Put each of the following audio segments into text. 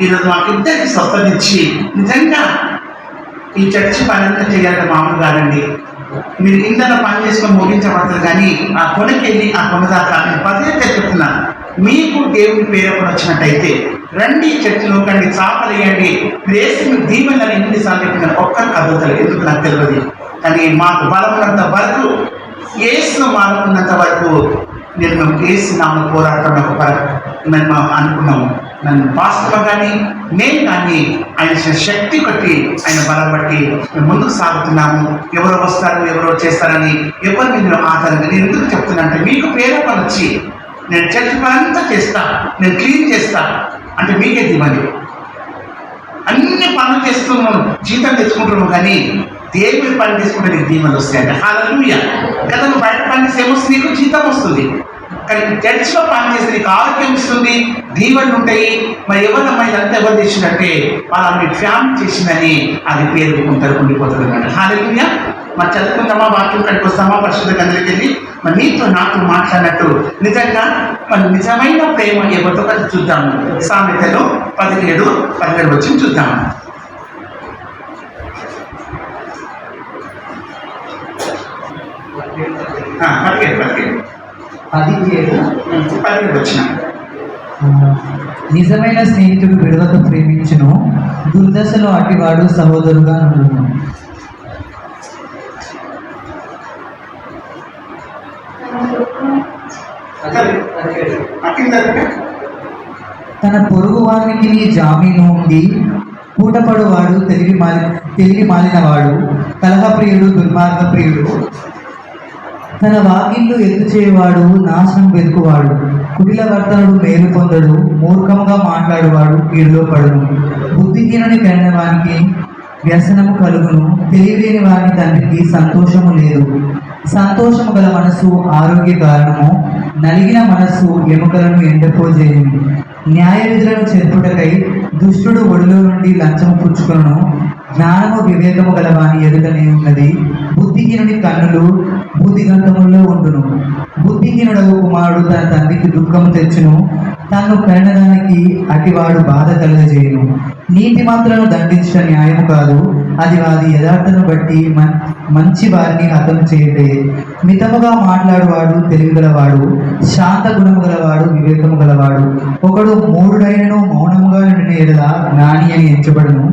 ఈరోజు మాకు ఇద్దరికి స్వస్థత ఇచ్చి నిజంగా ఈ చర్చి పని అంతా చేయాలంటే మామూలు కాదండి. మీరు ఇంతలో పని చేసుకొని ముగించబడతారు, కానీ ఆ కొనకి వెళ్ళి ఆ కొన దాకా నేను పదే చెప్తున్నాను, మీకు దేవుని పేరు వచ్చినట్టయితే రండి, చర్చిలో కండి, చాపలు వేయండి, మీరు వేసి మీకు దీవెనని ఎన్నిసార్లు చెప్పిన ఒక్కరు కదులుతారు. ఎందుకు నాకు తెలియదు, కానీ మాకు బలం ఉన్నంత వరకు, ఏసులో మారుకున్నంత వరకు మేము ఏసు నామం పోరాటం మేము అనుకున్నాము. నన్ను పాస్టర్ కానీ నేను కానీ ఆయన శక్తి బట్టి, ఆయన బలం బట్టి మేము ముందుకు సాగుతున్నాము. ఎవరో వస్తారు, ఎవరో చేస్తారని ఎవరిని నేను ఆధారంగా నేను ఎందుకు చెప్తున్నా అంటే, మీకు ప్రేరణ వచ్చి నేను చర్చ పనంతా చేస్తా, నేను క్లీన్ చేస్తా అంటే మీకే దీవెనలు. అన్ని పనులు చేస్తున్నాను, జీతం తెచ్చుకుంటున్నాము, కానీ దేవుని పని తీసుకుంటే నీకు దీవెనలు వస్తాయంటే హల్లెలూయా. కదా నువ్వు బయట పని చేస్తే ఏమొస్తుంది, నీకు జీతం వస్తుంది, కానీ చర్చిలో పని చేస్తే నీకు ఆరోగ్యం ఇస్తుంది, దీవెనలు ఉంటాయి. మరి ఎవరమ్మా ఇదంతా ఎవరు చేసిందంటే వాళ్ళ మీ ఫ్యామిలీ చేసిందని అది పేరుకుంటారు, ఉండిపోతుంది అన్నమాట. హల్లెలూయా. మరి చదువుకుందామా, వాక్యం కడికి వస్తామా, పరిశుద్ధ గదిలోకి వెళ్ళి మరి నీతో నాతో మాట్లాడినట్టు నిజంగా మరి నిజమైన ప్రేమ ఎవరితో కలిసి చూద్దాము. సామెతలు 17:17 వచ్చి చూద్దాము. నిజమైన స్నేహితుడు విడవక ప్రేమించును, దుర్దశలో అటివాడు సహోదరుగా ఉండును. తన పొరుగు వారికి జామీను ఉండి పూటపడువాడు తెలివి మాలినవాడు, కలహప్రియుడు దుర్మార్గప్రియుడు. తన వాకిళ్ళు ఎత్తు చేయవాడు నాశనం వెతుకువాడు, కుటిల వర్తనుడు మేలు పొందడు, మూర్ఖముగా మాట్లాడువాడు కీడులో పడును. బుద్ధిహీనుని కనిన వానికి వ్యసనము కలుగును, తెలియలేని వాని తండ్రికి సంతోషము లేదు. సంతోషము గల మనసు ఆరోగ్య కారణము, నలిగిన మనస్సు ఎముకలను ఎండపోజేయును. న్యాయ విధులను చెరుపుటకై దుష్టుడు ఒడిలో నుండి లంచము పుచ్చుకొను. జ్ఞానము వివేకము గల వాని ఎదుటనే ఉన్నది, బుద్ధిహీనుని కన్నులు బుద్ధిగంతముల్లో ఉండును. బుద్ధిహీనుడగు కుమారుడు తన తండ్రికి దుఃఖము తెచ్చును, తన్ను కరినదానికి అటివాడు బాధ కలుగజేయును. నీతిమంతులను దండించడం న్యాయము కాదు, అది వారి యథార్థను బట్టి మంచి వారిని హతము చేయటే. మితముగా మాట్లాడువాడు తెలివిగలవాడు, శాంత గుణము గలవాడు వివేకము గలవాడు. ఒకడు మూఢుడైనను మౌనముగా నిండిన ఎడల జ్ఞాని అని ఎంచబడును,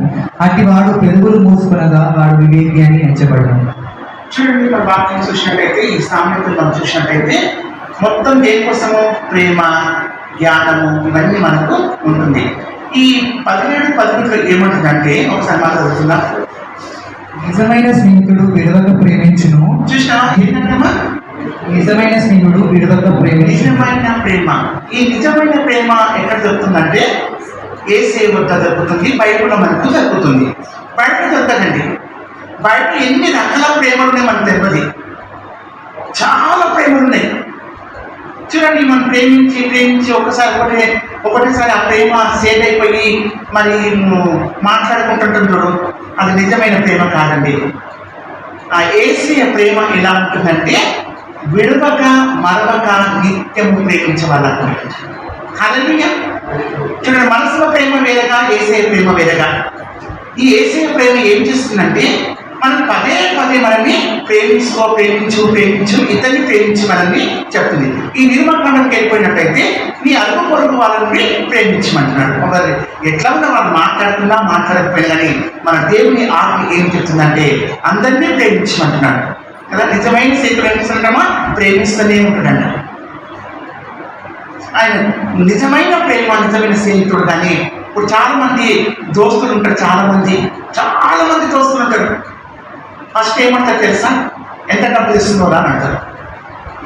అటివాడు పెదవులు మూసుకునగా వాడు వివేకి అని ఎంచబడును. చూడండి, మన వాక్యం చూసినట్టయితే, ఈ సామెతలు మనం చూసినట్టయితే మొత్తం దేనికోసము, ప్రేమ, జ్ఞానము, ఇవన్నీ మనకు ఉంటుంది. ఈ 17:18 ఏమంటుందంటే, ఒకసారి మాట్లాడుతున్నా, నిజమైన స్నేహితుడు విడవక ప్రేమించును. చూసినా ఏంటంటమ్మా, నిజమైన స్నేహితుడు విడవక ప్రేమించును. నిజమైన ప్రేమ. ఈ నిజమైన ప్రేమ ఎక్కడ దొరుకుతుందంటే యేసయ్య వద్ద దొరుకుతుంది, బైబిల్లో మనకు దొరుకుతుంది. బయట దొరకదండి. బయట ఎన్ని రకాల ప్రేమలు ఉన్నాయి మనకు తెలియదు, చాలా ప్రేమలు ఉన్నాయి. చూడండి, మనం ప్రేమించి ఒకటేసారి ఆ ప్రేమ సేవ్ అయిపోయి మరి మాట్లాడుకుంటుంటాం చూడు, అది నిజమైన ప్రేమ కాదండి. ఆ యేసయ్య ప్రేమ ఎలా ఉంటుందంటే విడవక మరవక నిత్యము ప్రేమించే వాళ్ళకు. హల్లెలూయా. చూడండి, మనసులో ప్రేమ వేరగా, యేసయ్య ప్రేమ వేరగా. ఈ యేసయ్య ప్రేమ ఏం చేస్తుందంటే మనం పదే మనల్ని ప్రేమించు ఇతన్ని ప్రేమించి మనల్ని చెప్తుంది. ఈ నిర్మకాండంకి వెళ్ళిపోయినట్టయితే నీ అరుగు పొరుగు వాళ్ళని ప్రేమించమంటున్నాడు. ఒకరు ఎట్లా ఉన్నా వాళ్ళు మాట్లాడకపోయినా కానీ మన దేవుని ఆత్మ ఏం చెప్తుందంటే అందరినీ ప్రేమించమంటున్నాడు కదా. నిజమైన సేతులు ప్రేమిస్తుంటామా, ప్రేమిస్తూనే ఉంటాడంట ఆయన. నిజమైన ప్రేమ, నిజమైన స్నేహితుడు. కానీ ఇప్పుడు చాలా మంది దోస్తులు ఉంటారు, చాలా మంది దోస్తులు ఉంటారు. ఫస్ట్ ఏమంటారు తెలుసా, ఎంత డబ్బులు ఇస్తున్నారా అని అంటారు.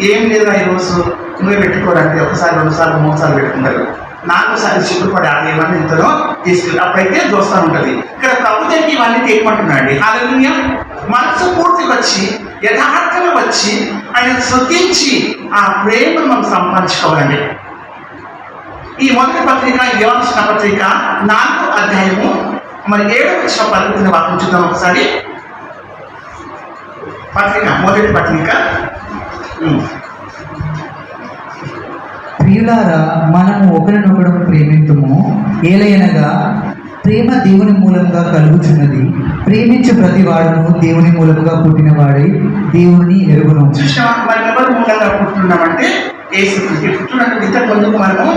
ఏం లేదా ఈరోజు నువ్వే పెట్టుకోరంటే 1 సారి 2 సార్లు 3 సార్లు పెట్టుకుంటారు. 4 సార్లు చిక్కుపడి ఏమన్నా ఇంతలో తీసుకెళ్ళి అప్పుడైతే దోస్తాను ఉంటుంది. ఇక్కడ ప్రభు దగ్గర ఇవన్నీ తీయమంటున్నాడు. హల్లెలూయా. మనసు పూర్తిగా వచ్చి యథార్థంగా వచ్చి ఆయన స్తుతించి ఆ ప్రేమను మనం సంపాదించుకోవాలండి. ఈ మొదటి పత్రిక, యోహాను పత్రిక 4వ అధ్యాయము మరి 7వ వచనం పలుకుతున్న వాక్యం చూద్దాం ఒకసారి. మొదటి పత్రిక. ప్రియులారా, మనము ఒకరినొకడు ప్రేమింతుము, ఏలయనగా ప్రేమ దేవుని మూలంగా కలుగుచున్నది. ప్రేమించు ప్రతి వాడును దేవుని మూలముగా పుట్టినవాడై దేవుని ఎరుగును. చూసినా మనం ఎవరు మూలంగా పుట్టున్నామంటే ఏసు పుట్టినట్టు ఇంతకు ముందుకు మనము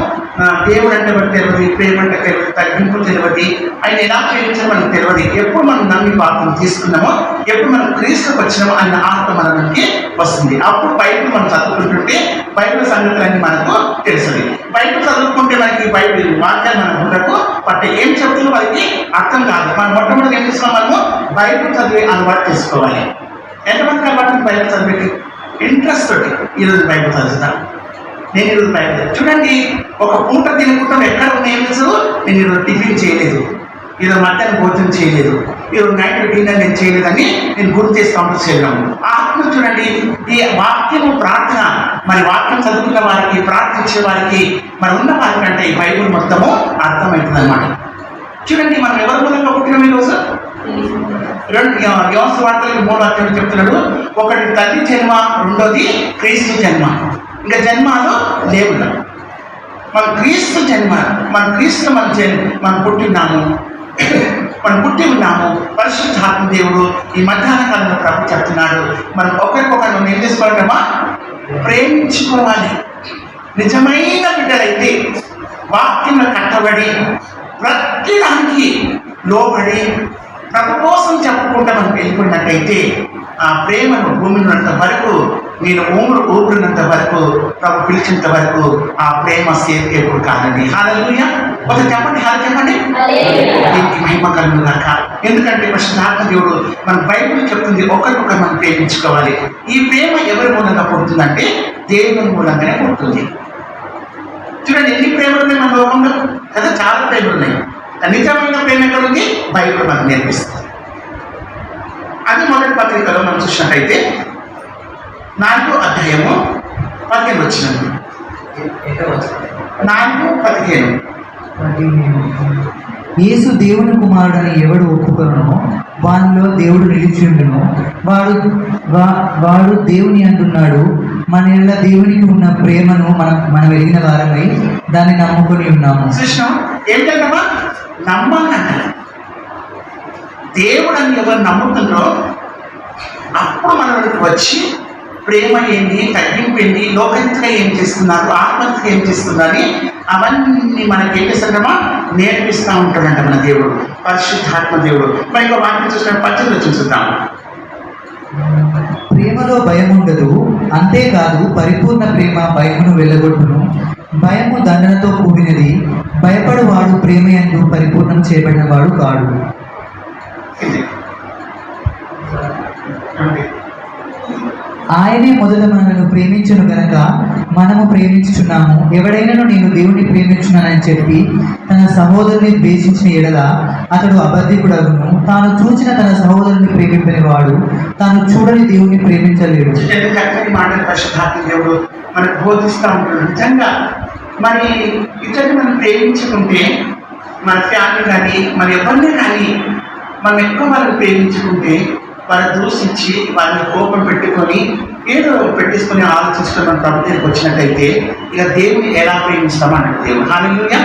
దేవుడు అంటే మనకు తెలియదు, ప్రేమ అంటే తెలియదు, తగ్గింపు తెలియదు, ఆయన ఎలా ప్రేమించాలో మనకు తెలియదు. ఎప్పుడు మనం నమ్మి పాపం తీసుకున్నామో, ఎప్పుడు మనం క్రీస్తుకు వచ్చినామో ఆయన ఆత్మ మనకి వస్తుంది. అప్పుడు బైబిల్ మనం చదువుకుంటుంటే బైబిల్ సంగతులన్నీ మనకు తెలుస్తుంది. బైబిల్ చదువుకుంటే మనకి బైబిల్ వాక్యాలు మన బుర్రకు పట్టే ఏం చెప్తుందో మనకి అర్థం కాదు. మనం మొట్టమొదటి ఏం చేసుకోవాలి, మనము బైబిల్ చదివి అలవాటు చేసుకోవాలి. ఎంతమంది అలవాటు బైబిల్ చదివేది ఇంట్రెస్ట్ తోటి ఈరోజు బైబిల్ చదువుతాను, నేను ఈరోజు బైబిల్ చూడండి. ఒక పూట తినకుండా ఎక్కడ ఉన్నాయో నేను ఈరోజు టిఫిన్ చేయలేదు, ఈరోజు మధ్యాహ్నం భోజనం చేయలేదు, ఈరోజు నైట్ డిన్నర్ నేను చేయలేదని నేను గుర్తు చేసి కంప్లీట్ చేయగలను. ఆత్మ చూడండి, ఈ వాక్యము ప్రార్థన, మరి వాక్యం చదువుకున్న వారికి, ప్రార్థించే వారికి, మరి ఉన్న వారికంటే ఈ బైబిల్ మొత్తము అర్థమవుతుంది అనమాట. చూడండి, మనం ఎవరి మూలంగా పుట్టినాం ఈరోజు? యోహాను వార్తలకు 3వ అధ్యాయం చెప్తున్నాడు, ఒకటి తల్లి జన్మ, రెండోది క్రీస్తు జన్మ. ఇంకా జన్మాలు లేవు. మన క్రీస్తు జన్మ, మన క్రీస్తు మనం పుట్టినాము, మనం పుట్టి ఉన్నాము. పరిశుద్ధాత్మ దేవుడు ఈ మధ్యాహ్న కాలంలో ప్రభు చెప్తున్నాడు, మనం ఒకరికొకరు ఏం చేసుకోవాలమ్మా, ప్రేమించుకోవాలి. నిజమైన బిడ్డలైతే వాక్యంలో కట్టబడి ప్రతి దానికి లోబడి ప్రభు కోసం చెప్పుకుంటా మనం వెళ్ళిపోయినట్టయితే ఆ ప్రేమను భూమి ఉన్నంత వరకు, నేను ఊపిరినంత వరకు, ప్రభు పిలిచినంత వరకు ఆ ప్రేమ సేర్కేప్పుడు కాదండి. హల్లెలూయా. ఒక చెప్పండి, చెప్పండి. దీనికి మహిమ కలుగును గాక. ఎందుకంటే పరిశుద్ధాత్మ దేవుడు మన బైబిల్ చెప్తుంది, ఒకరికొకరు మనం ప్రేమించుకోవాలి. ఈ ప్రేమ ఎవరి మూలంగా పుడుతుందంటే దేవుని మూలంగానే పుడుతుంది. చూడండి, ఎన్ని ప్రేమలు ఉన్నాయి మన లోకంలో కదా, చాలా ప్రేమలు ఉన్నాయి. నిజమైన ప్రేమ ఎక్కడ ఉంది? బైబిల్ మనకు నేర్పిస్తుంది. అది మొదటి పత్రికలో మనం చూసినట్టయితే 4వ అధ్యాయము 15 వచ్చినది. 4:15. యేసు దేవుని కుమారుడని ఎవడు ఒప్పుకొనునో వానిలో దేవుడు నిలిచిండును, వాడు దేవుని అంటున్నాడు. మన ఎడల దేవునికి ఉన్న ప్రేమను మనం ఎరిగిన వారమై దాన్ని నమ్ముకొని ఉన్నాము. కృష్ణ ఏంటంటమ్మా, నమ్మాలంట. దేవుడు అని ఎవరు నమ్ముతున్నారో అప్పుడు మనకి వచ్చి ప్రేమ ఏంటి, తగ్గింపు ఏంటి, లోకంగా ఏం చేస్తున్నారు, ఆత్మహత్య ఏం చేస్తున్నారని అవన్నీ మనకి ఏం చేస్తాడమ్మా, నేర్పిస్తూ ఉంటాడంట మన దేవుడు, పరిశుద్ధాత్మ దేవుడు. మరి ఇంకో వాక్యం చూసిన 18 చూద్దాం. ప్రేమలో భయం ఉండదు, అంతేకాదు పరిపూర్ణ ప్రేమ భయమును వెళ్ళగొట్టును. భయము దండనతో కూడినది, భయపడువాడు ప్రేమ యందు పరిపూర్ణం చేయబడిన వాడు కాడు. ఆయనే మొదట మనల్ని ప్రేమించును గనక మనము ప్రేమించుచున్నాము. ఎవడైనాను నేను దేవుని ప్రేమించున్నానని చెప్పి తన సహోదరుని ద్వేషించిన ఎడల అతడు అబద్ధికుడగును. తాను చూచిన తన సహోదరుని ప్రేమింపని వాడు తాను చూడని దేవుని ప్రేమించలేడు. చక్కని మాటలు పరిశుద్ధాత్మ దేవుడు మనకు బోధిస్తూ ఉంటాడు. నిజంగా మరి ఇతరుని మనం ప్రేమించుకుంటే, మన ఫ్యామిలీ కానీ మన ఎవరిని కానీ మనం ఎక్కువ వాళ్ళని ప్రేమించుకుంటే, వాళ్ళని దూషించి వాళ్ళని కోపం పెట్టుకొని ఏదో పెట్టేసుకొని ఆలోచించుకొని మన ప్రభు దగ్గరికి వచ్చినట్టయితే ఇక దేవుని ఎలా ప్రేమిస్తామన్నాడు దేవుడు. హల్లెలూయా.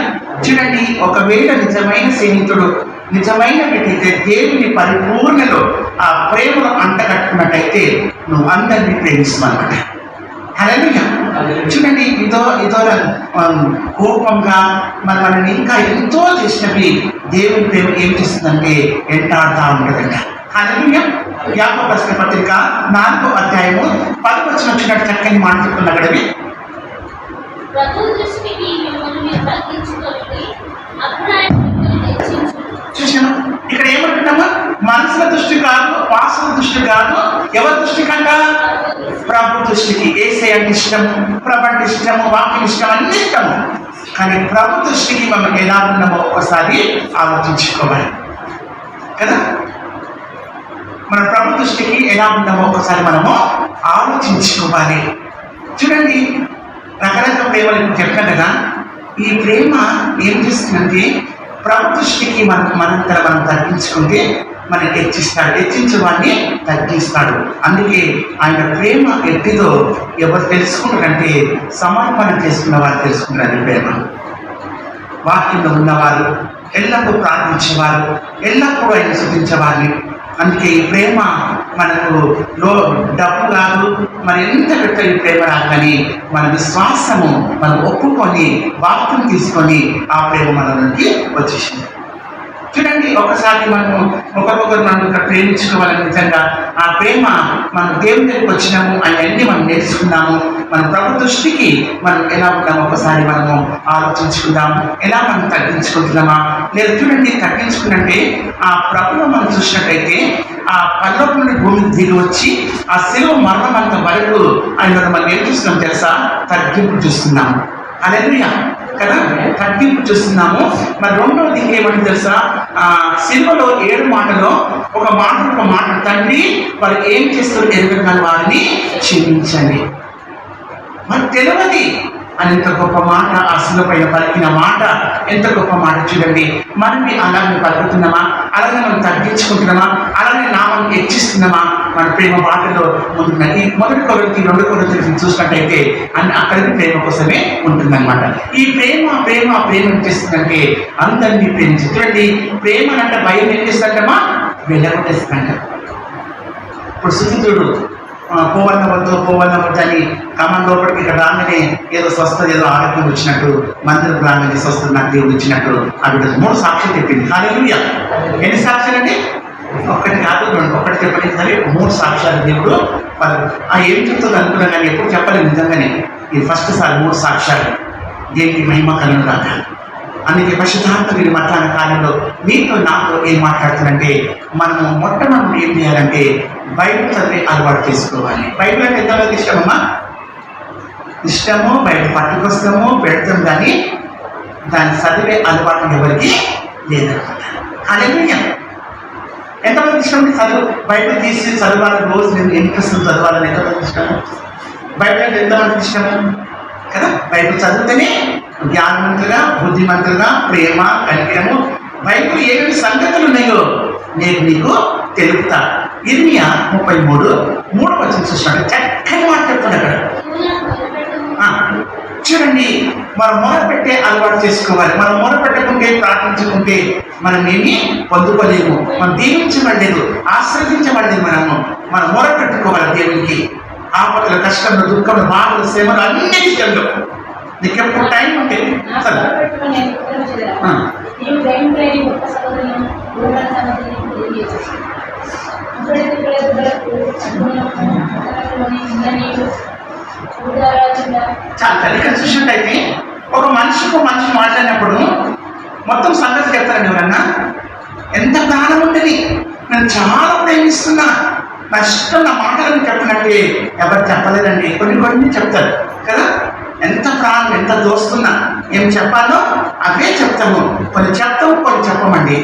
చూడండి, ఒకవేళ నిజమైన స్నేహితుడు, నిజమైన వ్యక్తి దేవుని పరిపూర్ణలో ఆ ప్రేమను అంటగట్టుకున్నట్టయితే నువ్వు అందరినీ ప్రేమిస్తామన్నమాట. హల్లెలూయా. చూడండి, ఇదో కోపంగా మనల్ని ఇంకా ఎంతో చేసినవి దేవుని ప్రేమ ఏం చేస్తుందంటే ఎంటాడుతూ ఉంటుందంట. హల్లెలూయా. యాకోబు రాసిన పత్రిక 4వ అధ్యాయము 10 వచ్చినట్టు చక్కని మాట చెప్తున్నా గడవి. చూసాను, ఇక్కడ ఏమంటున్నామా, మనసుల దృష్టి కాదు, వాసన దృష్టి కాదు, ఎవరి దృష్టి కంట? ప్రభు దృష్టికి. యేసయ్య అంటే ఇష్టము, ప్రభు అంటే ఇష్టము, వాక్యం ఇష్టం, అన్ని ఇష్టము. కానీ ప్రభు దృష్టికి మనం ఎలా ఉన్నామో ఒకసారి ఆలోచించుకోవాలి కదా. మన ప్రభు దృష్టికి ఎలా ఉన్నామో ఒకసారి మనము ఆలోచించుకోవాలి. చూడండి, రకరకాల ప్రేమలు చెప్పాను కదా. ఈ ప్రేమ ఏం చేస్తుందంటే ప్రభు దృష్టికి మనంతర మనం తగ్గించుకుంటే మనకి హెచ్చించే వాడిని తగ్గిస్తాడు. అందుకే ఆయన ప్రేమ ఎట్టిదో ఎవరు తెలుసుకుంటారంటే సమర్పణ చేసుకున్న వారు తెలుసుకుంటారు ప్రేమ. వాక్యంలో ఉన్నవారు, ఎల్లప్పుడూ ప్రార్థించేవారు, ఎల్లప్పుడూ ఆయన స్తుతించేవారిని. అందుకే ఈ ప్రేమ మనకు డబ్బు కాదు, మరి ఎంత పెట్ట ఈ ప్రేమ రాదు, కానీ మన విశ్వాసము మనం ఒప్పుకొని వాక్యం తీసుకొని ఆ ప్రేమ మన నుండి వచ్చేసింది. చూడండి, ఒకసారి మనము ఒకరికొకరు మనం ఇక్కడ ప్రేమించుకోవాలని నిజంగా ఆ ప్రేమ మనం దేవుని దగ్గరికి వచ్చినాము అవన్నీ మనం నేర్చుకున్నాము. మన ప్రభు దృష్టికి మనం ఎలా ఉన్నాము ఒకసారి మనము ఆలోచించుకుందాము. ఎలా మనం తగ్గించుకుంటున్నామా లేదా? చూడండి, తగ్గించుకున్నట్టే ఆ ప్రభువు మనం చూసినట్టయితే ఆ పరలోకం నుండి భూమికి దిగి వచ్చి ఆ శిలువ మరణం అంత వరకు ఆయన మనం ఏం చూస్తున్నాం తెలుసా? తగ్గింపు చూస్తున్నాము. హల్లెలూయా కదా, తగ్గింపు చూస్తున్నాము. మరి రెండవది ఇంకేమంటే తెలుసా? సినిమాలో 7 మాటలో ఒక మాట, తండ్రి వారు ఏం చేస్తారు ఎరుగని వారిని క్షమించండి. మరి తెలియదు అని ఎంత గొప్ప మాట, ఆ శిలువ పైన పలికిన మాట ఎంత గొప్ప మాట. చూడండి, మనం అలాగే పలుకుతున్నామా? అలాగే మనం తగ్గించుకుంటున్నామా? అలాగే నామం హెచ్చిస్తున్నామా? మన ప్రేమ బాటలో ఉంటున్నాయి. ఈ 1 కొరింథీ 2 కొరింథీ చూసినట్టయితే అక్కడికి ప్రేమ కోసమే ఉంటుందన్నమాట. ఈ ప్రేమ ఏం చేస్తుందంటే అందరినీ ప్రేమించి. చూడండి, ప్రేమ అంటే భయం ఏం చేస్తుందంటమ్మా? వెళ్ళగొట్టేస్తుందంట. ఇప్పుడు సుచితుడు పోవన్నవద్దు అని కమన్ లోపలికి ఇక్కడ రాగానే ఏదో స్వస్థత, ఏదో ఆరోగ్యం వచ్చినట్టు, మందిరం రాగానే స్వస్థత నాకు దేవుడు ఇచ్చినట్టు అవి 3 సాక్ష్యాలు చెప్పింది. హల్లెలూయా! ఎన్ని సాక్ష్యాలు అండి? ఒకటి కాదు, 2, ఒకటి చెప్పండి సరే, 3 సాక్ష్యాలు దేవుడు. ఏం చెప్తుంది అనుకున్నాను కానీ ఎప్పుడు చెప్పలేదు నిజంగానే. ఇది ఫస్ట్ సారి 3 సాక్ష్యాలు. దేనికి మహిమ కలను కాక. అందుకే పరిశుద్ధాత్మ మీరు మధ్యాహ్న కాలంలో మీతో నాతో ఏం మాట్లాడుతుందంటే, మనము మొట్టమొదటి ఏం చేయాలంటే బైబిల్ చదివే అలవాటు చేసుకోవాలి. బైబిల్ అంటే ఎంతమంది ఇష్టమమ్మా? ఇష్టము, బైబిల్ పట్టుకొస్తాము, పెడతాం, కానీ దాన్ని చదివే అలవాటు ఎవరికి లేదన్నమాట. హల్లెలూయా! ఎంతమంది ఇష్టం బైబిల్ తీసి చదవాలని, రోజు నేను ఇంట్రెస్ట్ చదవాలని ఎంతమంది ఇష్టము? బైబిల్ అంటే ఎంతమంది ఇష్టము కదా? బైబిల్ చదివితేనే జ్ఞానవంతులుగా, బుద్ధిమంతులుగా, ప్రేమ, కనికరము, బైబిల్ ఏమేమి సంగతులు ఉన్నాయో నేను నీకు తెలుపుతా. ఇర్మియా 33:3 చూసినట్టు చక్కని మాట చెప్తున్నాడు అక్కడ. చూడండి, మనం మొరపెట్టే అలవాటు చేసుకోవాలి. మనం మొరపెట్టకుంటే, ప్రార్థించుకుంటే మనం ఏమీ పొందుకోలేము. మనం దీవించబడలేదు, ఆశ్రయించబడలేదు. మనం మొరపెట్టుకోవాలి దేవునికి. ఆపదలు, కష్టంలో, దుఃఖంలో, బాధలు, శ్రమలు అన్ని విషయంలో నీకు ఎప్పుడు టైం ఉంటే చాలా ఇక్కడ చూసినట్టయితే ఒక మనిషి మాట్లాడినప్పుడు మొత్తం సంగతి చెప్తారండి. ఎవరన్నా ఎంత ప్రాణం ఉంటుంది, నేను చాలా ప్రేమిస్తున్నా, నా ఇష్టం, నా మాటలను చెప్పినట్టే ఎవరు చెప్పలేదండి. కొన్ని చెప్తారు కదా. ఎంత ప్రాణం, ఎంత దోస్తున్నా, ఏం చెప్పాలో అవే చెప్తాము. కొన్ని చెప్తాము, కొన్ని చెప్పమండి.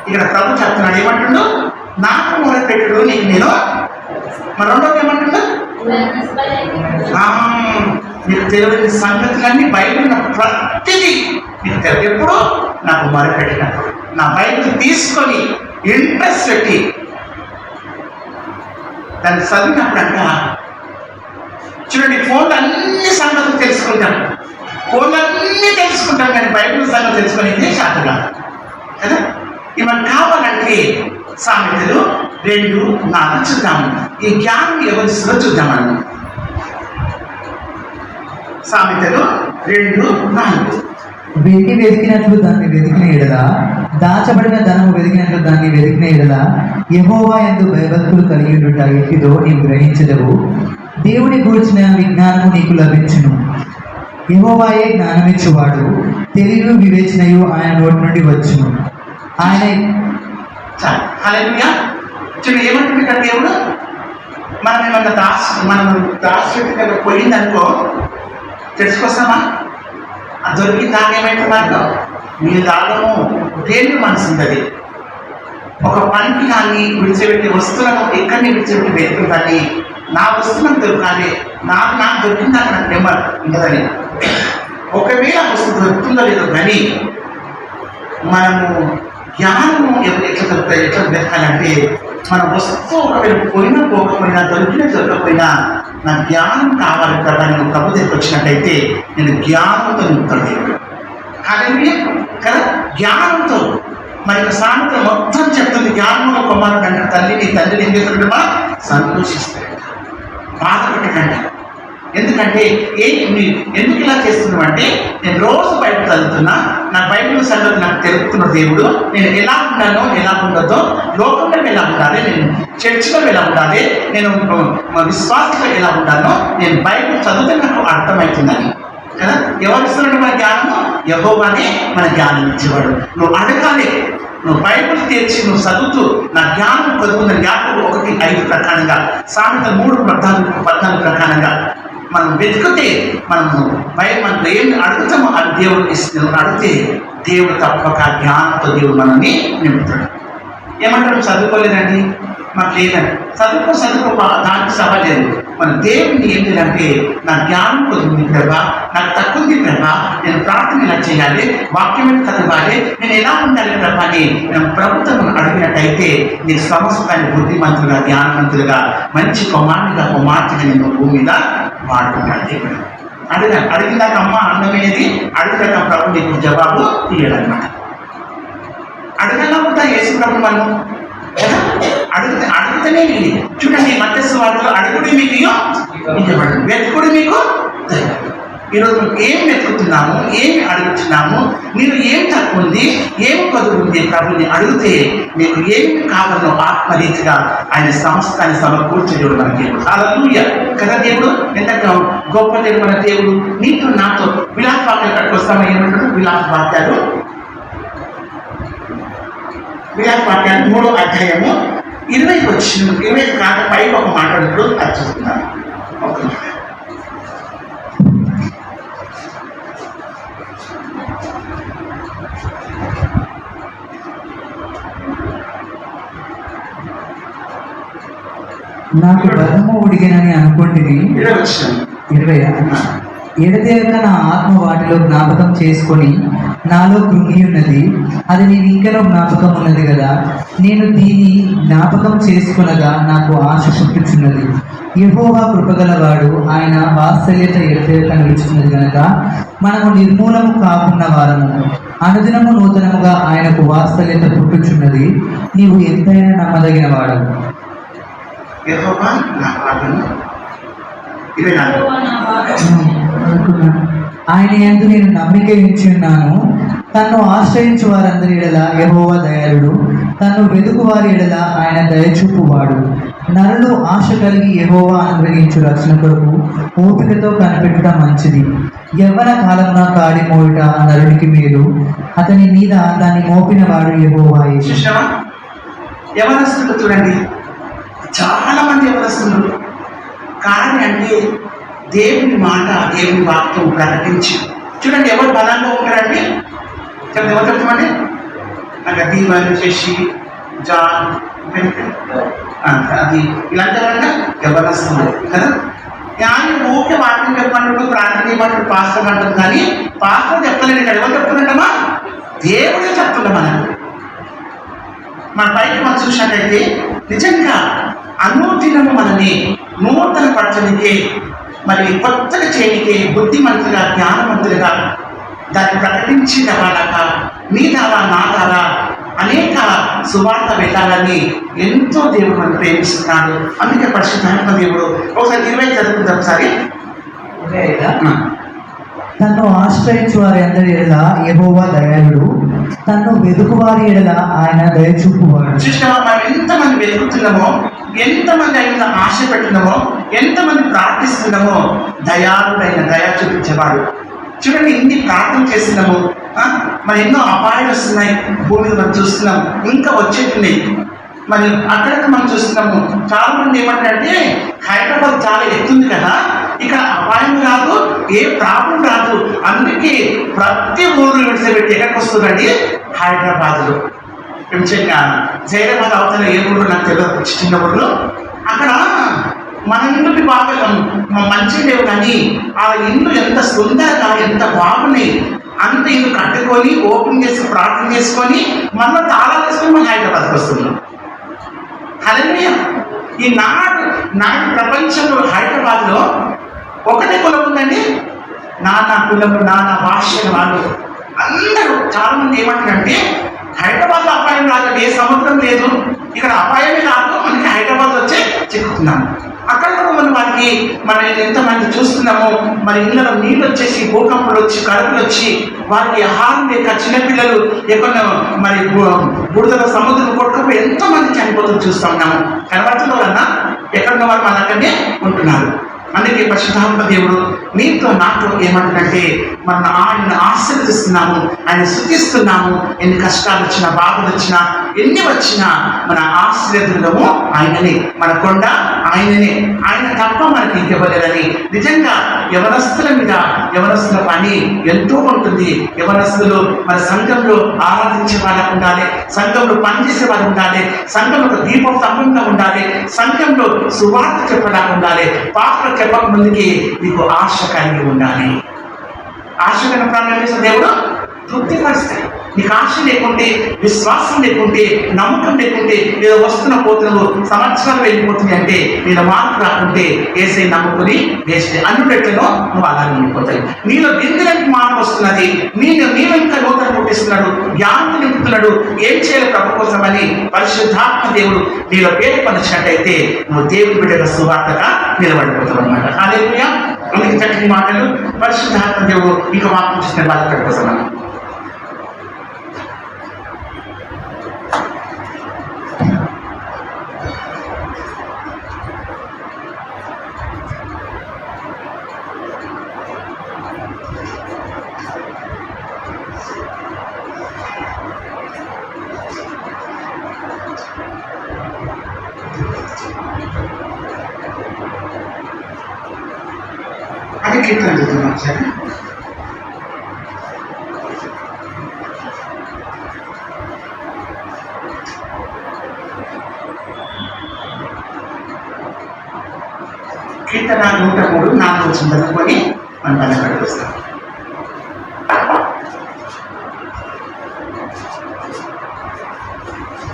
ఇక్కడ ప్రభు చెప్తున్నాడు, ఏమంటుండు? నాకు మొదలుపెట్టుడు నీకు నేను. మరి రెండోది ఏమంటుండు? మీకు తెలియని సంగతులన్నీ బైబిల్ ప్రతిదీ మీకు తెలియదు. ఎప్పుడు నాకు మొదలుపెట్టినప్పుడు నా బైబిల్ తీసుకొని ఇంట్రెస్ట్ పెట్టి దాన్ని చదివినప్పుడంట. చూడండి, ఫోన్లో అన్ని సంగతులు తెలుసుకుంటాం, కానీ బైబిల్ సంగతి తెలుసుకొని ఇదే శాతగా కదా. ఇవన్నీ కావాలంటే సామెతలు 2:4 చూద్దాము. ఈ జ్ఞానం ఎవరిస్తుందో చూద్దామని. సామెతలు 2:4. వెండి వెతికినట్లు దాన్ని వెతికిన ఎడల, దాచబడిన ధనము వెతికినట్లు దాన్ని వెతికిన ఎడల, యెహోవా యందు భయభక్తులు కలిగి ఉండుట ఎట్టిదో నీవు గ్రహించదవు. దేవుని గూర్చిన విజ్ఞానము నీకు లభించును. యెహోవాయే జ్ఞానమిచ్చువాడు, తెలివి వివేచనయు ఆయన నోటి నుండి వచ్చును. ఆయన ఏమంటుంది ఇక్కడ దేవుడు? మనం ఏమన్నా దాచి పోయిందనుకో తెలుసుకొస్తామా? అది దొరికి దాన్ని ఏమైతే దాంట్లో మీ దాగము దేని మనసు ఉంటుంది. ఒక పనికి కానీ విడిచిపెట్టి వస్తువులను ఎక్కడిని విడిచిపెట్టి వెతుకు, కానీ నా వస్తువులను దొరకాలి, నాకు దొరికిందా నాకు నెంబర్ ఉండదని. ఒకవేళ వస్తువు దొరుకుతుందో లేదో కానీ మనము జ్ఞానము ఎట్లా దొరుకుతాయి, ఎట్లా వెతకాలంటే మన వస్తువు ఒకవేళ పోకపోయినా దొరకపోయినా నా జ్ఞానం కావాలి కదా. నేను ప్రభు దగ్గరికి వచ్చినట్టయితే నేను జ్ఞానంతో నింపుతాను దేవుడు. హల్లెలూయా కదా. జ్ఞానంతో మరి సామెత మొత్తం చెప్తుంది, జ్ఞానంలో కుమారుడు అంటే తల్లి నీ తండ్రిని ఏం చేస్తాడంటే సంతోషిస్తాడు, బాధపెట్టకండి. ఎందుకంటే ఎందుకు ఇలా చేస్తున్నావు అంటే, నేను రోజు బైబిల్ చదువుతున్నా, నా బైబిల్ సంగతి నాకు తెలుపుతున్న దేవుడు, నేను ఎలా ఉండాలో ఎలా ఉండదో, లోకంలో ఎలా ఉండాలి, నేను చర్చిలో ఎలా ఉండాలి, నేను విశ్వాసంలో ఎలా ఉండాలో నేను బైబిల్ చదివితే నాకు అర్థమవుతుందని కదా. ఎవరు ఇస్తున్నాడు మన జ్ఞానము? యెహోవానే మన జ్ఞానం ఇచ్చేవాడు. నువ్వు అడగాలి, నువ్వు బైబిల్ తెచ్చి నువ్వు చదువుతూ నా జ్ఞానం కలుగుతున్న యాకోబు 1:5 ప్రకారంగా, సామెత 3:14 ప్రకారంగా మనం వెతికితే మనము మనకు ఏం అడుగుతామో అది దేవుడిని ఇస్తున్నాడు. అడిగితే దేవుడు తప్పక జ్ఞానంతో దేవుడు మనల్ని నింపుతాడు. ఏమంటారు? చదువుకోలేదండి, మాకు లేదండి. చదువుకో దానికి సభ లేదు. మన దేవుడిని ఏం చేయాలంటే, నా జ్ఞానం కొద్దింది ప్రభా, నాకు తక్కువది ప్రభా, నేను ప్రార్థన ఇలా చేయాలి, వాక్యం చదవాలి, నేను ఎలా ఉండాలి ప్రభా అని నేను ప్రభుత్వం అడిగినట్టయితే నీ సమస్తాన్ని బుద్ధిమంతులుగా, జ్ఞానవంతులుగా, మంచి కుమార్తెగా నేను భూమి మీద వాడుకుంటాను దేవుడు. అడిగినాక అమ్మ అందమేది, అడిగినాక ప్రభు నీకు జవాబు తీయడన్నమాట. అడగలేకుండా యేసు ప్రభు మనం అడిగితేనే చూడండి, మత్తయి వార్తలో అడుగుడి మీకు ఇవ్వబడును, వెతుకుడు మీకు దొరుకును. ఈరోజు మనం ఏం వెతుకుతున్నాము, ఏమి అడుగుతున్నాము, నీకు ఏం తక్కువ ఉంది, ఏం కొద్దు ఉంది ప్రభుని అడిగితే నీకు ఏమి కావాలో ఆత్మరీతిగా ఆయన సంస్థాన్ని సమకూర్చేవాడు మన దేవుడు. హల్లెలూయా కదా. దేవుడు ఎంత గొప్ప దేవుడు మన దేవుడు. నీతో నాతో విలాస వాక్యాలు అక్కడికి వస్తామా? ఏమంటారు? విలాస వాక్యాలు 3వ అధ్యాయము 20 కాక పైకి ఒక మాట అది చూస్తున్నాను. నాకు బలము ఉడిగినని అనుకుంటుని 20 ఎడతెగక నా ఆత్మ వాటిలో జ్ఞాపకం చేసుకొని నాలో కృంగి ఉన్నది, అది నేను ఇంకనో జ్ఞాపకం ఉన్నది కదా, నేను దీన్ని జ్ఞాపకం చేసుకునగా నాకు ఆశ పుట్టుచున్నది. యెహోవా కృపగలవాడు, ఆయన వాత్సల్యత ఎడతెగక నిలుచున్నది కనుక మనము నిర్మూలము కాకున్న వారము. అనుదినము నూతనముగా ఆయనకు వాత్సల్యత పుట్టుచున్నది. నీవు ఎంతైనా నమ్మదగిన వాడు. యెహోవా నా పాదము 24 ఆయన యందు నేను నమ్మిక ఉంచున్నాను. తన్ను ఆశ్రయించు వారందరి ఎడల యెహోవా దయాళుడు, తన్ను వెదుకు వారి ఎడల ఆయన దయచూపువాడు. నరులు ఆశ కలిగి యెహోవా అనుగ్రహించు రక్షణ కొరకు ఓపికతో కనిపెట్టడం మంచిది. యవ్వన కాలమున కాడి మోయుట నరునికి మేలు, అతని మీద దాన్ని మోపిన వాడు యెహోవాయే. యవనస్తులు చూడండి, చాలా మంది యవనస్తులు కానీ అంటే దేవుని మాట, దేవుని వాక్యం ప్రకటించి చూడండి ఎవరు బలంగా ఉంటారండి. ఎవరు చెప్తామండి? నాకు దీవాన్ని చేసి జాన్ అది ఇలాంటి వాళ్ళగా ఎవరు వస్తున్నారు కదా. కానీ ఊకే వాక్యం చెప్పమంటాడు, ప్రార్థన చేయమంటాడు, పాస్టర్ అంటారు. కానీ పాస్టర్ చెప్తలేడు ఇక్కడ. ఎవరు చెప్తున్నాడమ్మా? దేవుడే చెప్తుండ మన పైకి మనం చూసినట్టయితే నిజంగా అనుదినము మనని నూతన పరచనికే, మరి కొత్తగా చేయనికే, బుద్ధిమంతులుగా, జ్ఞానవంతులుగా దాన్ని ప్రకటించిన వాళ్ళక మీ ద్వారా నా ద్వారా అనేక సువార్త వెళ్ళాలని ఎంతో దేవుడు మనం ప్రేమిస్తున్నాడు. అందుకే పరిశుద్ధాత్మ దేవుడు ఒకసారి 20 చదువుకుందాం. ఒకసారి తన్ను ఆశ్రయించు వారి అందరి ఎడల యెహోవా దయాళుడు, తన్ను వెదుకు వారి ఎడల ఆయన దయచూపువాడు. చూసినామా? మనం ఎంతమంది వెతుకుతున్నామో, ఎంతమంది ఆయన ఆశ పెట్టున్నామో, ఎంతమంది ప్రార్థిస్తున్నామో, దయాళుడైన దయ చూపించేవాడు. చూడండి, ఇన్ని ప్రార్థన చేస్తున్నాము, మరి ఎన్నో అపాయాలు వస్తున్నాయి భూమి మీద మనం చూస్తున్నాం, ఇంకా వచ్చేట్టున్నాయి. మరి అక్కడక్కడ మనం చూస్తున్నాము. చాలా మంది ఏమంటారంటే హైదరాబాద్ చాలా ఎత్తుంది కదా, ఇక్కడ అపాయం రాదు, ఏ ప్రాబ్లం రాదు, అందుకే ప్రతి ఊరు విడిచిపెట్టి ఎక్కడికి వస్తుందండి? హైదరాబాద్లో. ముఖ్యంగా జైరాబాద్ అవతల ఏ ఊరు నాకు తెలియదు, చిన్న ఊళ్ళో. అక్కడ మన ఇంటికి బాగా మంచి లేవు, కానీ ఆ ఇల్లు ఎంత సుందరంగా, ఎంత బాగున్నాయి. అంత ఇల్లు కట్టుకొని ఓపెన్ చేసి ప్రార్థన చేసుకొని మళ్ళీ తాళాలు వేసుకొని మనం హైదరాబాద్కి వస్తున్నాం. హల్లెలూయా. ఈ నాటి ప్రపంచంలో హైదరాబాద్లో ఒకటే కులం ఉందండి. నానా కులము, నానా భాషల వాళ్ళు, అందరూ చాలా మంది ఏమంటారంటే హైదరాబాద్లో అపాయం రాదండి, ఏ సముద్రం లేదు, ఇక్కడ అపాయమే రాదు, మనకి హైదరాబాద్ వచ్చే చిక్కుతున్నాము. అక్కడ కూడా మనం వారికి ఎంతమంది చూస్తున్నామో, మరి ఇళ్ళలో నీళ్ళు వచ్చేసి భూకంపాలు వచ్చి కడుపులు వచ్చి వారికి ఆహారం లేక చిన్నపిల్లలు ఎక్కడ మరి బుడదల సముద్రం కొట్టుకపోయి ఎంతోమంది చనిపోతూ చూస్తూ ఉన్నాము. కనబడుతుందో కన్నా ఎక్కడున్న వారు మన దగ్గరనే ఉంటున్నారు. అందుకే పరిశుద్ధాత్మ దేవుడు నీతో నాతో ఏమంటుందంటే మనం ఆయనను ఆశీర్వదిస్తున్నాము, ఆయన స్తుతిస్తున్నాము. ఎన్ని కష్టాలు వచ్చినా, బాధలు వచ్చినా, ఎన్ని వచ్చినా మన ఆశీర్వదము ఆయననే, మన కొండ ఆయననే, ఆయన తప్ప మనకి ఇవ్వలేదని. నిజంగా యవనస్తుల మీద యవనస్తుల పని ఎంతో ఉంటుంది. యవనస్తులు మన సంఘంలో ఆరాధించే వాళ్ళకు ఉండాలి, సంఘంలో పనిచేసే వాళ్ళు ఉండాలి, సంఘంలో ఒక దీప స్తంభంగా ఉండాలి, సంఘంలో సువార్త చెప్పడానికి ఉండాలి. పాత్ర చెప్పక ముందుకి నీకు ఆశ కలిగి ఉండాలి. ఆశ కన్నా ప్రారంభించిన దేవుడు తృప్తిపరుస్తాయి. నీకు ఆశ లేకుంటే, విశ్వాసం లేకుంటే, నమ్మకం లేకుంటే, ఏదో వస్తున్న పోతున్నావు, సంవత్సరాలు వెళ్ళిపోతుంది అంటే నేను మార్పు రాకుంటే ఏసై నమ్ముకుని వేస్తే అన్నిటిలో నువ్వు అలా నిండిపోతాయి. నీలో గింజలకి మార్పు వస్తున్నది, నీలో ఇంకా నూతన పుట్టిస్తున్నాడు, జ్ఞానం నింపుతున్నాడు. ఏం చేయాలి ప్రభు కోసమని పరిశుద్ధాత్మ దేవుడు నీలో పేర్కొనిచ్చినట్టయితే నువ్వు దేవుడి బిడ్డగా సువార్తగా నిలబడిపోతావు అనమాట. హల్లెలూయా. అందుకే చక్కని మాటలు పరిశుద్ధాత్మ దేవుడు ఇక మార్పు చేసిన వాళ్ళ కోసమని. అది కీర్తన చదువుతున్నాం సరే. కీర్తన 103 4 చదువుకొని మన పని కడుపుస్తాం.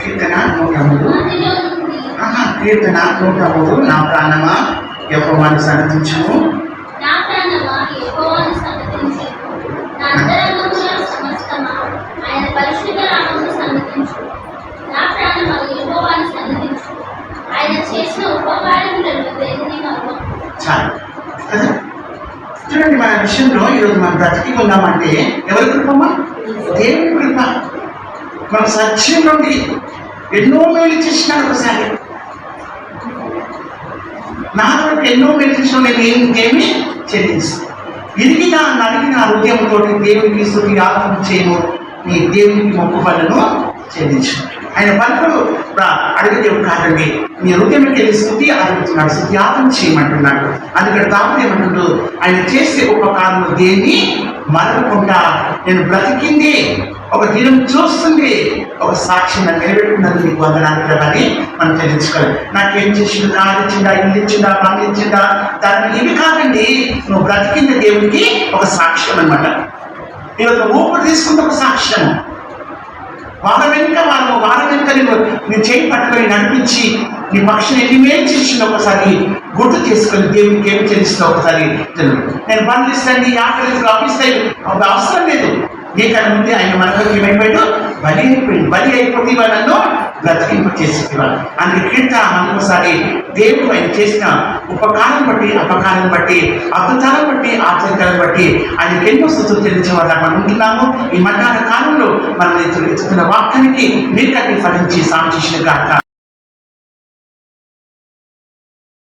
కీర్తన 103 నా ప్రాణమా యెహోవాను సన్నిధించుము, చాలు కదా. చూడండి, మన విషయంలో ఈరోజు మనం బ్రతికి ఉన్నామంటే ఎవరి కృపమ్మా? దేవుని కృప. మన సత్యం నుండి ఎన్నో మేలు చేసినాడు. ఒకసారి నా వరకు ఎన్నో మేలు చేసిన నేను ఏమి చెల్లిస్తాను. ఇరిగిన నలిగిన హృదయంతో దేవునికి స్తుతి ఆత్మ చేయము, నీ దేవునికి మొక్కుబడులను చెల్లించు. ఆయన పలుకులు అడిగే దేవుడు కాదండి, నీ హృదయంకి వెళ్ళి స్తుతి అడుగుతున్నాడు, స్తుతి ఆత్మ చేయమంటున్నాడు. అందుకని దావీదు ఏమంటున్నాడు, ఆయన చేసే ఉపకారం దేన్ని మరవకుండా నేను బ్రతికింది ఒక దినం చూస్తుంది, ఒక సాక్ష్యం నన్ను నిలబెట్టుకున్నది నీకు వందనాలు అని మనం చెల్లించుకోవాలి. నాకేం చేసిండు, కాదిచ్చిందా, ఇల్లు ఇచ్చిందా, పనులు ఇచ్చిందా, దాన్ని ఇవి కాదండి. నువ్వు బ్రతికింది దేవునికి ఒక సాక్ష్యం అనమాట. ఈరోజు ఊపిరి తీసుకుంటే ఒక సాక్ష్యం. వారం వెనుక నీ చేయి పట్టుకొని నడిపించి నీ పక్షులు ఎన్ని మేలు చేసిన ఒకసారి గుర్తు చేసుకొని దేవునికి ఏమి చెల్లిస్తావు ఒకసారి. నేను పనులు ఇస్తాను, నీ ఆకలి అప్పిస్తాయి, అవసరం లేదు. నీకన్నా ముందే ఆయన మనలోకి ఏమైపోయాడు, బలి అయిపోతే వాళ్ళను బ్రతికింపు చేసేవాడు. అందుకే కీర్తన మనకోసారి దేవుడు ఆయన చేసిన ఉపకారం బట్టి, అపకారం బట్టి, అద్భుతాలను బట్టి, ఆశ్చర్యాలను బట్టి ఆయనకి ఎన్నో స్తుతులు చెల్లించే వాళ్ళ మనం ఉంటున్నాము. ఈ మధ్యాహ్న కాలంలో మనం ఎత్తుతున్న వాక్యానికి మీరు కట్టి ఫలించి సాక్షించిన కాక